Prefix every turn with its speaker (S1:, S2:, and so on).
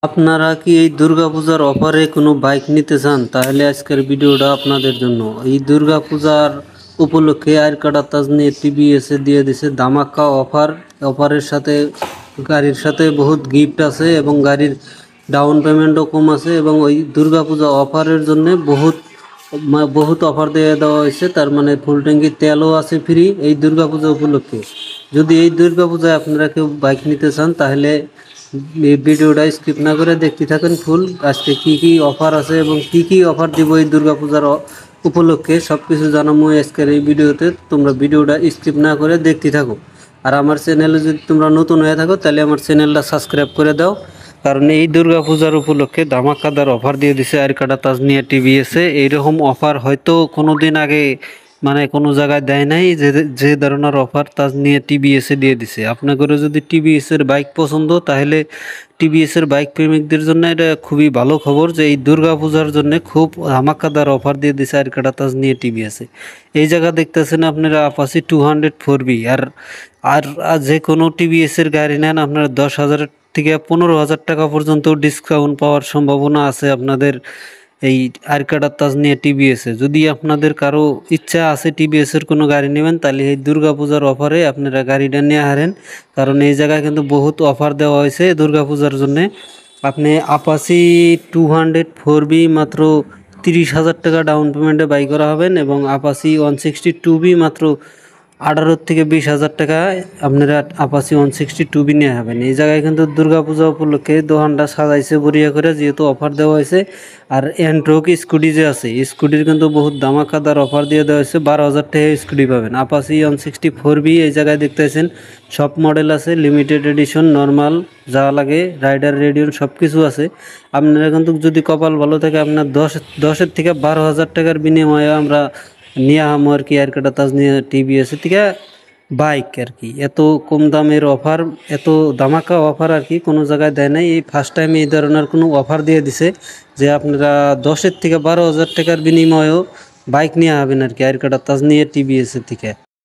S1: আপনারা কি এই দুর্গাপূজার অফারে কোনো বাইক নিতে চান? তাহলে আজকের ভিডিওটা আপনাদের জন্য। এই দুর্গাপূজার উপলক্ষে আরকাডা তাজ নিয়ে টিভিএসে দিয়ে দিছে ধামাকা অফার। অফারের সাথে গাড়ির সাথে বহুত গিফট আছে এবং গাড়ির ডাউন পেমেন্টও কম আছে এবং ওই দুর্গাপূজা অফারের জন্য বহুত অফার দিয়ে দেওয়া হয়েছে। তার মানে ফুল ট্যাঙ্কি তেলও আছে ফ্রি এই দুর্গাপূজা উপলক্ষে। যদি এই দুর্গাপূজায় আপনারা কেউ বাইক নিতে চান তাহলে এই ভিডিওটা স্কিপ না করে দেখতে থাকেন ফুল। আজকে কি কি অফার আছে এবং কি কি অফার দিব এই দুর্গাপূজার উপলক্ষে সব কিছু জানাবো আজকের এই ভিডিওতে। তোমরা ভিডিওটা স্কিপ না করে দেখতে থাকো। আর আমার চ্যানেলে যদি তোমরা নতুন হয়ে থাকো তাহলে আমার চ্যানেলটা সাবস্ক্রাইব করে দাও, কারণ এই দুর্গাপূজার উপলক্ষে ধামাকাদার অফার দিয়ে দিছে আরকাডা তাজনিয়া টিভিএসে। এইরকম অফার হয়তো কোনো দিন আগে মানে কোনো জায়গায় দেয় নাই, যে ধরনের অফার তাজনিয়া টিভিএসে দিয়ে দিছে। আপনাদেরও যদি টিভিএসের বাইক পছন্দ তাহলে টিভিএসের বাইক প্রেমিকদের জন্য এটা খুবই ভালো খবর যে এই দুর্গাপূজার জন্য খুব ধামাকাদার অফার দিয়ে দিছে আরকাডা তাজনিয়া টিভিএসে। এই জায়গা দেখতেছেন আপনারা আপাচি 204B। আর যে কোনো টিভিএসের গাড়ি নেন আপনারা 10,000 থেকে 15,000 টাকা পর্যন্ত ডিসকাউন্ট পাওয়ার সম্ভাবনা আছে আপনাদের এই আরকাডা তাজনিয়া টিভিএসে। যদি আপনাদের কারো ইচ্ছা আছে টিভিএসের কোনো গাড়ি নেবেন তাহলে এই দুর্গাপূজার অফারে আপনারা গাড়িটা নিয়ে হারেন, কারণ এই জায়গায় কিন্তু বহুত অফার দেওয়া হয়েছে দুর্গাপূজার জন্যে। আপনি আপাচি 204B মাত্র 30,000 টাকা ডাউন পেমেন্টে বাই করা হবেন এবং আপাচি 162B মাত্র 18 থেকে 20,000 টাকায় আপনারা আপাচি 162B নিয়ে হবেন। এই জায়গায় কিন্তু দুর্গাপূজা উপলক্ষে দোকানটা সাজাইছে বড়িয়া করে, যেহেতু অফার দেওয়া হয়েছে। আর এন্ট্রক স্কুটি যে আছে স্কুটির কিন্তু বহুত ধামাকাদার অফার দিয়ে দেওয়া হয়েছে, 12,000 টাকা স্কুটি পাবেন। আপাচি 164B এই জায়গায় দেখতেছেন সব মডেল আছে, লিমিটেড এডিশন, নর্মাল, যা লাগে রাইডার রেডিয়ন সব কিছু আছে। আপনারা কিন্তু যদি কপাল ভালো থাকে আপনার 10 থেকে 12,000 টাকার বিনিময়ে আমরা নিয়ে আম আর কি আরকাডা তাজনিয়া টিভিএসের থেকে বাইক আর কি। এত কম দামের অফার, এত ধামাকা অফার আর কি কোনো জায়গায় দেয় নাই। এই ফার্স্ট টাইম এই ধরনের কোনো অফার দিয়ে দিছে যে আপনারা 10 থেকে 12,000 টাকার বিনিময়েও বাইক নিয়ে হবেন আর কি আরকাডা তাজনিয়া টিভিএসের থেকে।